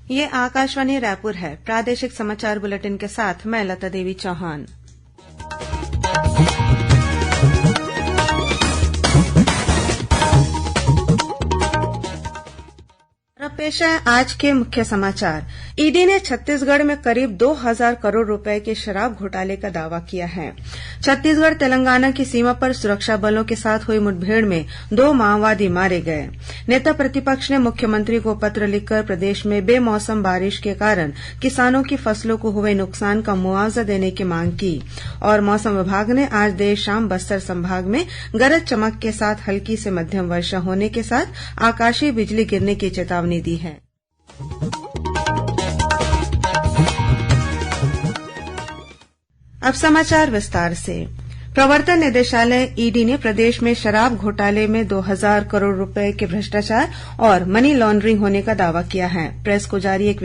ये आकाशवाणी रायपुर है। प्रादेशिक समाचार बुलेटिन के साथ मैं लता देवी चौहान। पेश है आज के मुख्य समाचार। ईडी ने छत्तीसगढ़ में करीब 2000 करोड़ रुपए के शराब घोटाले का दावा किया है। छत्तीसगढ़ तेलंगाना की सीमा पर सुरक्षा बलों के साथ हुई मुठभेड़ में 2 माओवादी मारे गए। नेता प्रतिपक्ष ने मुख्यमंत्री को पत्र लिखकर प्रदेश में बेमौसम बारिश के कारण किसानों की फसलों को हुए नुकसान का मुआवजा देने की मांग की। और मौसम विभाग ने आज देर शाम बस्तर संभाग में गरज चमक के साथ हल्की से मध्यम वर्षा होने के साथ आकाशीय बिजली गिरने की चेतावनी दी है। अब समाचार विस्तार से। प्रवर्तन निदेशालय ईडी ने प्रदेश में शराब घोटाले में 2000 करोड़ रुपए के भ्रष्टाचार और मनी लॉन्ड्रिंग होने का दावा किया है। प्रेस को जारी एक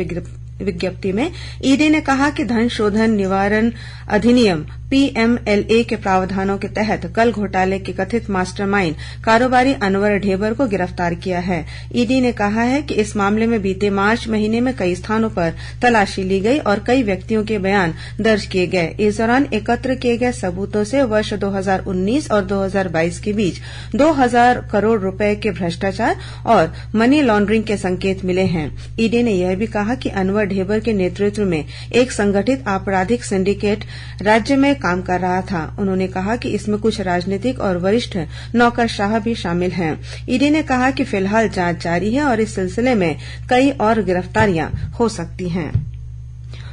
विज्ञप्ति में ईडी ने कहा कि धन शोधन निवारण अधिनियम पीएमएलए के प्रावधानों के तहत कल घोटाले के कथित मास्टरमाइंड कारोबारी अनवर ढेबर को गिरफ्तार किया है। ईडी ने कहा है कि इस मामले में बीते मार्च महीने में कई स्थानों पर तलाशी ली गई और कई व्यक्तियों के बयान दर्ज किए गए। इस दौरान एकत्र किए गए सबूतों से वर्ष 2019 और 2022 के बीच 2000 करोड़ रुपए के भ्रष्टाचार और मनी लॉन्ड्रिंग के संकेत मिले हैं। ईडी ने यह भी कहा कि अनवर ढेबर के नेतृत्व में एक संगठित आपराधिक सिंडिकेट राज्य में काम कर रहा था। उन्होंने कहा कि इसमें कुछ राजनीतिक और वरिष्ठ नौकरशाह भी शामिल हैं। ईडी ने कहा कि फिलहाल जांच जारी है और इस सिलसिले में कई और गिरफ्तारियां हो सकती हैं।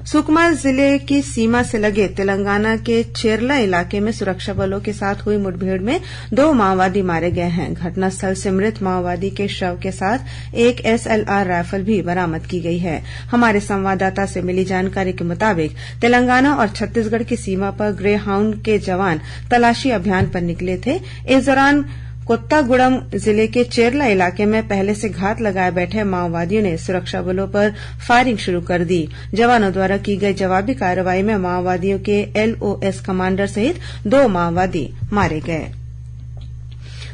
सुकमा जिले की सीमा से लगे तेलंगाना के चेरला इलाके में सुरक्षा बलों के साथ हुई मुठभेड़ में 2 माओवादी मारे गए हैं। घटनास्थल से मृत माओवादी के शव के साथ एक एसएलआर राइफल भी बरामद की गई है। हमारे संवाददाता से मिली जानकारी के मुताबिक तेलंगाना और छत्तीसगढ़ की सीमा पर ग्रे हाउंड के जवान तलाशी अभियान पर निकले थे। इस दौरान कोत्तागुड़म जिले के चेरला इलाके में पहले से घात लगाए बैठे माओवादियों ने सुरक्षा बलों पर फायरिंग शुरू कर दी। जवानों द्वारा की गई जवाबी कार्रवाई में माओवादियों के एलओएस कमांडर सहित 2 माओवादी मारे गए।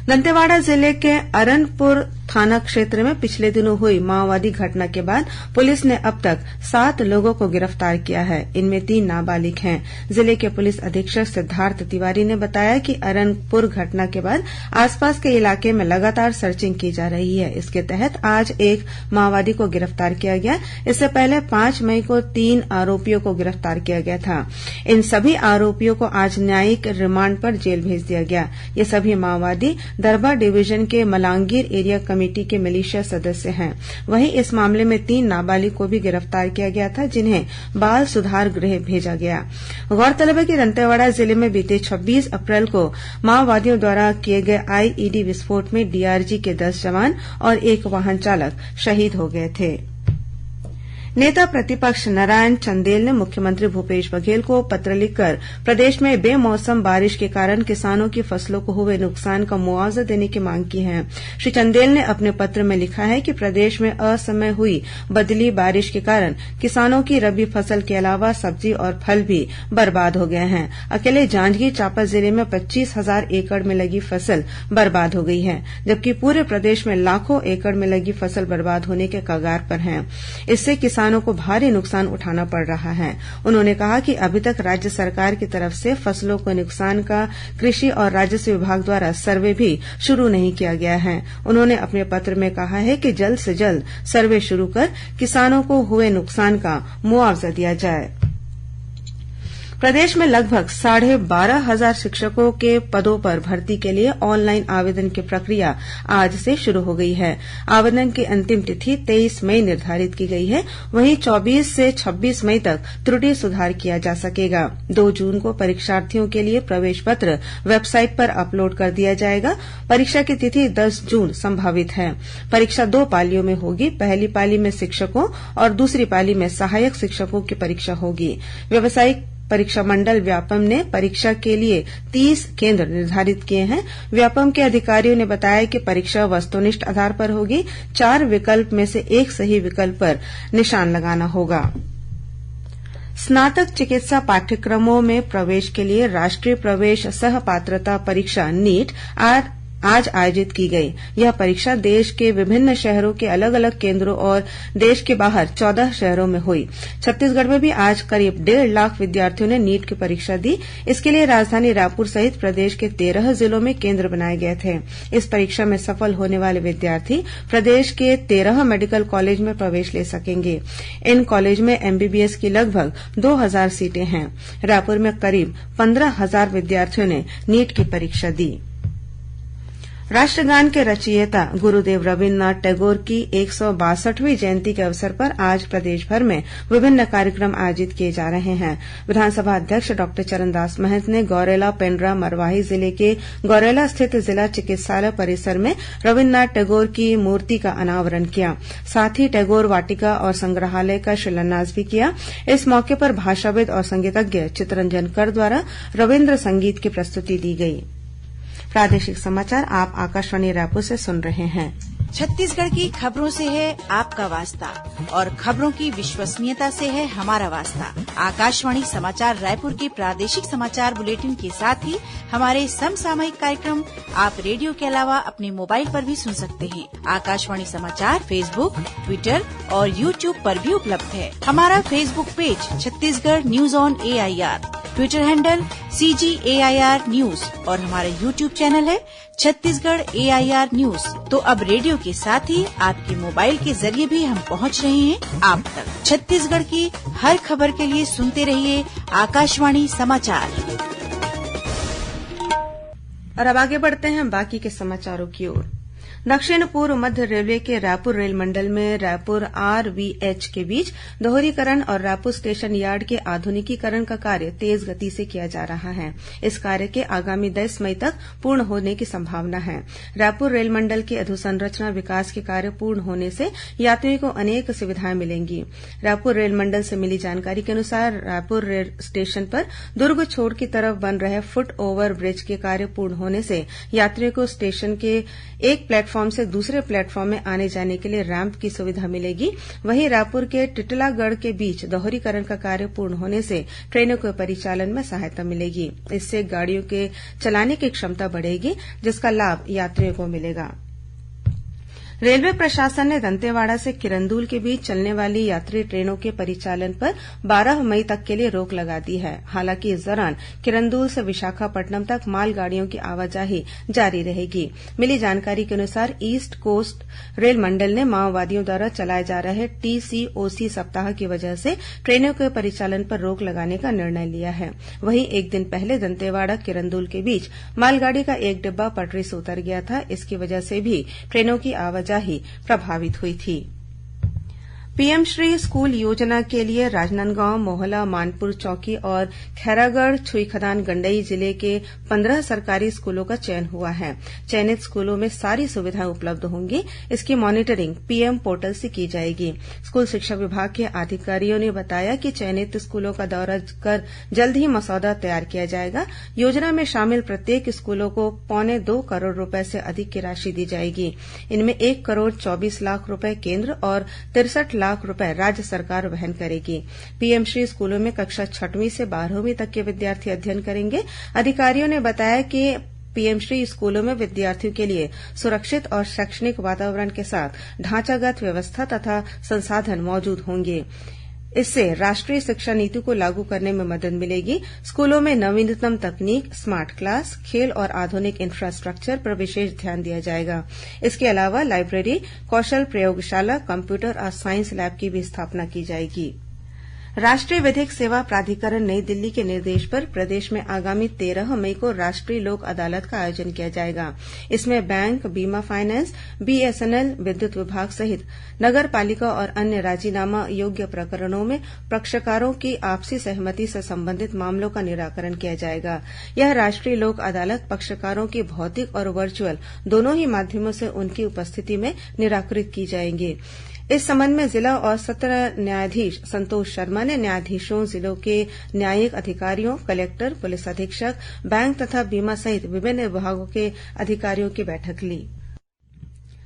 दंतेवाड़ा जिले के अरनपुर थाना क्षेत्र में पिछले दिनों हुई माओवादी घटना के बाद पुलिस ने अब तक 7 लोगों को गिरफ्तार किया है। इनमें 3 नाबालिग हैं। जिले के पुलिस अधीक्षक सिद्धार्थ तिवारी ने बताया कि अरनपुर घटना के बाद आसपास के इलाके में लगातार सर्चिंग की जा रही है। इसके तहत आज एक माओवादी को गिरफ्तार किया गया। इससे पहले 5 मई को 3 आरोपियों को गिरफ्तार किया गया था। इन सभी आरोपियों को आज न्यायिक रिमांड पर जेल भेज दिया गया। ये सभी माओवादी दरबा डिवीजन के मलांगीर एरिया कमेटी के मिलिशिया सदस्य हैं। वहीं इस मामले में 3 नाबालिग को भी गिरफ्तार किया गया था, जिन्हें बाल सुधार गृह भेजा गया। गौरतलब है कि दंतेवाड़ा जिले में बीते 26 अप्रैल को माओवादियों द्वारा किए गए आईईडी विस्फोट में डीआरजी के 10 जवान और एक वाहन चालक शहीद हो गए थे। नेता प्रतिपक्ष नारायण चंदेल ने मुख्यमंत्री भूपेश बघेल को पत्र लिखकर प्रदेश में बेमौसम बारिश के कारण किसानों की फसलों को हुए नुकसान का मुआवजा देने की मांग की है। श्री चंदेल ने अपने पत्र में लिखा है कि प्रदेश में असमय हुई बदली बारिश के कारण किसानों की रबी फसल के अलावा सब्जी और फल भी बर्बाद हो गए हैं। अकेले जांजगीर चांपा जिले में 25,000 एकड़ में लगी फसल बर्बाद हो गई है, जबकि पूरे प्रदेश में लाखों एकड़ में लगी फसल बर्बाद होने के कगार पर है। इससे किसानों को भारी नुकसान उठाना पड़ रहा है। उन्होंने कहा कि अभी तक राज्य सरकार की तरफ से फसलों को नुकसान का कृषि और राजस्व विभाग द्वारा सर्वे भी शुरू नहीं किया गया है। उन्होंने अपने पत्र में कहा है कि जल्द से जल्द सर्वे शुरू कर किसानों को हुए नुकसान का मुआवजा दिया जाए। प्रदेश में लगभग 12,500 शिक्षकों के पदों पर भर्ती के लिए ऑनलाइन आवेदन की प्रक्रिया आज से शुरू हो गई है। आवेदन की अंतिम तिथि 23 मई निर्धारित की गई है। वहीं 24 से 26 मई तक त्रुटि सुधार किया जा सकेगा। 2 जून को परीक्षार्थियों के लिए प्रवेश पत्र वेबसाइट पर अपलोड कर दिया जाएगा। परीक्षा की तिथि 10 जून संभावित है। परीक्षा 2 पालियों में होगी। पहली पाली में शिक्षकों और दूसरी पाली में सहायक शिक्षकों की परीक्षा होगी। व्यावसायिक परीक्षा मंडल व्यापम ने परीक्षा के लिए 30 केंद्र निर्धारित किए हैं। व्यापम के अधिकारियों ने बताया कि परीक्षा वस्तुनिष्ठ आधार पर होगी। 4 विकल्प में से एक सही विकल्प पर निशान लगाना होगा। स्नातक चिकित्सा पाठ्यक्रमों में प्रवेश के लिए राष्ट्रीय प्रवेश सह पात्रता परीक्षा नीट आज आयोजित की गई। यह परीक्षा देश के विभिन्न शहरों के अलग अलग केन्द्रों और देश के बाहर 14 शहरों में हुई। छत्तीसगढ़ में भी आज करीब 1.5 लाख विद्यार्थियों ने नीट की परीक्षा दी। इसके लिए राजधानी रायपुर सहित प्रदेश के 13 जिलों में केन्द्र बनाए गए थे। इस परीक्षा में सफल होने वाले विद्यार्थी प्रदेश के 13 मेडिकल कॉलेज में प्रवेश ले सकेंगे। इन कॉलेज में एमबीबीएस की लगभग 2,000 सीटें हैं। रायपुर में करीब 15,000 विद्यार्थियों ने नीट की परीक्षा दी। राष्ट्रगान के रचयिता गुरुदेव रवीन्द्रनाथ टैगोर की 162वीं जयंती के अवसर पर आज प्रदेश भर में विभिन्न कार्यक्रम आयोजित किए जा रहे हैं। विधानसभा अध्यक्ष डॉक्टर चरणदास महंत ने गौरेला पेण्ड्रा मरवाही जिले के गौरेला स्थित जिला चिकित्सालय परिसर में रवीन्द्रनाथ टैगोर की मूर्ति का अनावरण किया। साथ ही टैगोर वाटिका और संग्रहालय का शिलान्यास भी किया। इस मौके पर भाषाविद और संगीतज्ञ चित्तरंजन कर द्वारा रविन्द्र संगीत की प्रस्तुति दी गई। प्रादेशिक समाचार आप आकाशवाणी रायपुर से सुन रहे हैं। छत्तीसगढ़ की खबरों से है आपका वास्ता और खबरों की विश्वसनीयता से है हमारा वास्ता। आकाशवाणी समाचार रायपुर के प्रादेशिक समाचार बुलेटिन के साथ ही हमारे समसामयिक कार्यक्रम आप रेडियो के अलावा अपने मोबाइल पर भी सुन सकते हैं। आकाशवाणी समाचार फेसबुक, ट्विटर और यूट्यूब पर भी उपलब्ध है। हमारा Facebook page Chhattisgarh news on AIR, Twitter handle CGAIR news और हमारा यूट्यूब चैनल है छत्तीसगढ़ AIR न्यूज। तो अब रेडियो के साथ ही आपके मोबाइल के जरिए भी हम पहुंच रहे हैं आप तक। छत्तीसगढ़ की हर खबर के लिए सुनते रहिए आकाशवाणी समाचार। और अब आगे बढ़ते हैं बाकी के समाचारों की ओर। दक्षिण पूर्व मध्य रेलवे के रायपुर रेल मंडल में रायपुर RVH के बीच दोहरीकरण और रायपुर स्टेशन यार्ड के आधुनिकीकरण का कार्य तेज गति से किया जा रहा है। इस कार्य के आगामी 10 मई तक पूर्ण होने की संभावना है। रायपुर रेल मंडल के अधोसंरचना विकास के कार्य पूर्ण होने से यात्रियों को अनेक सुविधाएं मिलेंगी। रायपुर रेल मंडल से मिली जानकारी के अनुसार रायपुर रेल स्टेशन पर दुर्ग छोड़ की तरफ बन रहे फुट ओवर ब्रिज के कार्य पूर्ण होने से यात्रियों को स्टेशन के एक प्लेटफॉर्म से दूसरे प्लेटफॉर्म में आने जाने के लिए रैंप की सुविधा मिलेगी। वहीं रायपुर के टिटलागढ़ के बीच दोहरीकरण का कार्य पूर्ण होने से ट्रेनों के परिचालन में सहायता मिलेगी। इससे गाड़ियों के चलाने की क्षमता बढ़ेगी, जिसका लाभ यात्रियों को मिलेगा। रेलवे प्रशासन ने दंतेवाड़ा से किरंदुल के बीच चलने वाली यात्री ट्रेनों के परिचालन पर 12 मई तक के लिए रोक लगा दी है। हालांकि इस दौरान किरंदुल से विशाखापट्टनम तक मालगाड़ियों की आवाजाही जारी रहेगी। मिली जानकारी के अनुसार ईस्ट कोस्ट रेल मंडल ने माओवादियों द्वारा चलाए जा रहे TCOC सप्ताह की वजह से ट्रेनों के परिचालन पर रोक लगाने का निर्णय लिया है। वहीं एक दिन पहले दंतेवाड़ा किरंदुल के बीच मालगाड़ी का एक डिब्बा पटरी से उतर गया था। इसकी वजह से भी ट्रेनों की आवाजाही प्रभावित हुई थी। पीएम श्री स्कूल योजना के लिए राजनांदगांव, मोहला, मानपुर चौकी और खैरागढ़, छुईखदान, गंडई जिले के 15 सरकारी स्कूलों का चयन हुआ है। चयनित स्कूलों में सारी सुविधाएं उपलब्ध होंगी। इसकी मॉनिटरिंग पीएम पोर्टल से की जाएगी। स्कूल शिक्षा विभाग के अधिकारियों ने बताया कि चयनित स्कूलों का दौरा कर जल्द ही मसौदा तैयार किया जाएगा। योजना में शामिल प्रत्येक स्कूलों को 2.25 करोड़ रुपए से अधिक की राशि दी जाएगी। इनमें 1 करोड़ 24 लाख रुपए केंद्र और 63 लाख रुपए राज्य सरकार वहन करेगी। पीएमश्री स्कूलों में कक्षा 6वीं से 12वीं तक के विद्यार्थी अध्ययन करेंगे। अधिकारियों ने बताया कि पीएमश्री स्कूलों में विद्यार्थियों के लिए सुरक्षित और शैक्षणिक वातावरण के साथ ढांचागत व्यवस्था तथा संसाधन मौजूद होंगे। इससे राष्ट्रीय शिक्षा नीति को लागू करने में मदद मिलेगी। स्कूलों में नवीनतम तकनीक, स्मार्ट क्लास, खेल और आधुनिक इंफ्रास्ट्रक्चर पर विशेष ध्यान दिया जाएगा। इसके अलावा लाइब्रेरी, कौशल प्रयोगशाला, कंप्यूटर और साइंस लैब की भी स्थापना की जाएगी। राष्ट्रीय विधिक सेवा प्राधिकरण नई दिल्ली के निर्देश पर प्रदेश में आगामी 13 मई को राष्ट्रीय लोक अदालत का आयोजन किया जाएगा। इसमें बैंक, बीमा, फाइनेंस, BSNL, विद्युत विभाग सहित नगर पालिका और अन्य राजीनामा योग्य प्रकरणों में पक्षकारों की आपसी सहमति से संबंधित मामलों का निराकरण किया जाएगा। यह राष्ट्रीय लोक अदालत पक्षकारों की भौतिक और वर्चुअल दोनों ही माध्यमों से उनकी उपस्थिति में निराकृत की जाएंगी। इस संबंध में जिला और सत्र न्यायाधीश संतोष शर्मा ने न्यायाधीशों, जिलों के न्यायिक अधिकारियों, कलेक्टर, पुलिस अधीक्षक, बैंक तथा बीमा सहित विभिन्न विभागों के अधिकारियों की बैठक ली।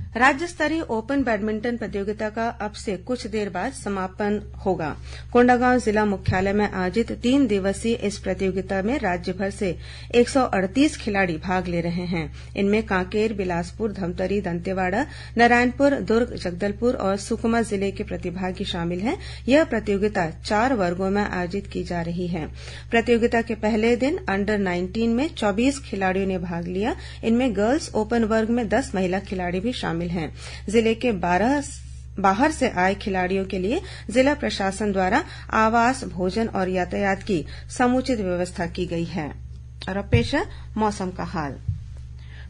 राज्य स्तरीय ओपन बैडमिंटन प्रतियोगिता का अब से कुछ देर बाद समापन होगा। कोंडागांव जिला मुख्यालय में आयोजित 3 दिवसीय इस प्रतियोगिता में राज्य भर से 138 खिलाड़ी भाग ले रहे हैं। इनमें कांकेर, बिलासपुर, धमतरी, दंतेवाड़ा, नारायणपुर, दुर्ग, जगदलपुर और सुकमा जिले के प्रतिभागी शामिल हैं। यह प्रतियोगिता 4 वर्गों में आयोजित की जा रही है। प्रतियोगिता के पहले दिन अंडर 19 में 24 खिलाड़ियों ने भाग लिया। इनमें गर्ल्स ओपन वर्ग में 10 महिला खिलाड़ी भी शामिल हैं। जिले के बाहर से आए खिलाड़ियों के लिए जिला प्रशासन द्वारा आवास, भोजन और यातायात की समुचित व्यवस्था की गई है। और अब पेश है मौसम का हाल।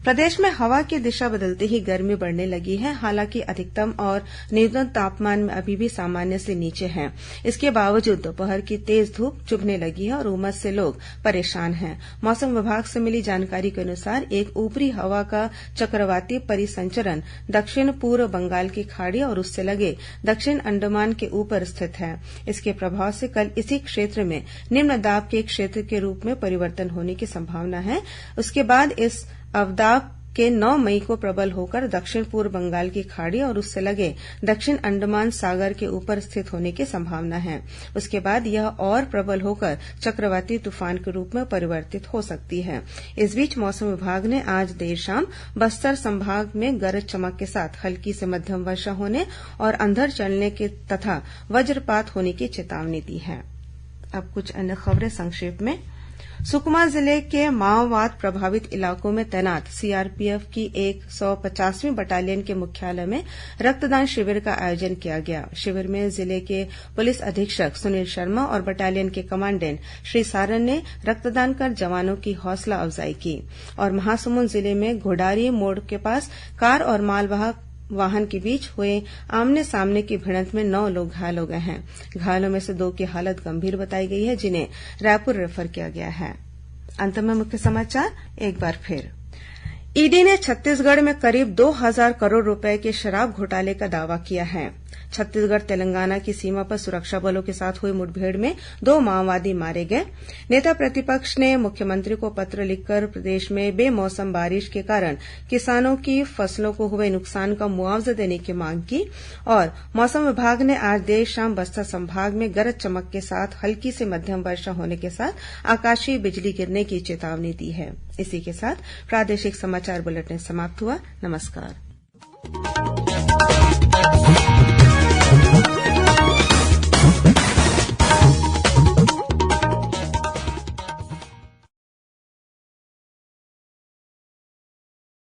प्रदेश में हवा की दिशा बदलते ही गर्मी बढ़ने लगी है। हालांकि अधिकतम और न्यूनतम तापमान में अभी भी सामान्य से नीचे है। इसके बावजूद दोपहर की तेज धूप चुभने लगी है और उमस से लोग परेशान हैं। मौसम विभाग से मिली जानकारी के अनुसार एक ऊपरी हवा का चक्रवाती परिसंचरण दक्षिण पूर्व बंगाल की खाड़ी और उससे लगे दक्षिण अंडमान के ऊपर स्थित है। इसके प्रभाव से कल इसी क्षेत्र में निम्न दाब के क्षेत्र के रूप में परिवर्तन होने की संभावना है। उसके बाद इस अवदाब के 9 मई को प्रबल होकर दक्षिण पूर्व बंगाल की खाड़ी और उससे लगे दक्षिण अंडमान सागर के ऊपर स्थित होने की संभावना है। उसके बाद यह और प्रबल होकर चक्रवाती तूफान के रूप में परिवर्तित हो सकती है। इस बीच मौसम विभाग ने आज देर शाम बस्तर संभाग में गरज चमक के साथ हल्की से मध्यम वर्षा होने और अंधड़ चलने के तथा वज्रपात होने की चेतावनी दी है। अब कुछ अन्य खबरें संक्षेप में। सुकमा जिले के माओवाद प्रभावित इलाकों में तैनात सीआरपीएफ की 150वीं बटालियन के मुख्यालय में रक्तदान शिविर का आयोजन किया गया। शिविर में जिले के पुलिस अधीक्षक सुनील शर्मा और बटालियन के कमांडेंट श्री सारन ने रक्तदान कर जवानों की हौसला अफजाई की। और महासमुंद जिले में घोडारी मोड़ के पास कार और मालवाहक वाहन के बीच हुए आमने सामने की भिड़ंत में 9 लोग घायल हो गए हैं। घायलों में से 2 की हालत गंभीर बताई गई है, जिन्हें रायपुर रेफर किया गया है। अंत में मुख्य समाचार एक बार फिर। ईडी ने छत्तीसगढ़ में करीब 2000 करोड़ रुपए के शराब घोटाले का दावा किया है। छत्तीसगढ़ तेलंगाना की सीमा पर सुरक्षा बलों के साथ हुई मुठभेड़ में 2 माओवादी मारे गए। नेता प्रतिपक्ष ने मुख्यमंत्री को पत्र लिखकर प्रदेश में बेमौसम बारिश के कारण किसानों की फसलों को हुए नुकसान का मुआवजा देने की मांग की। और मौसम विभाग ने आज देर शाम बस्तर संभाग में गरज चमक के साथ हल्की से मध्यम वर्षा होने के साथ आकाशीय बिजली गिरने की चेतावनी दी है। इसी के साथ प्रादेशिक समाचार बुलेटिन समाप्त हुआ। नमस्कार।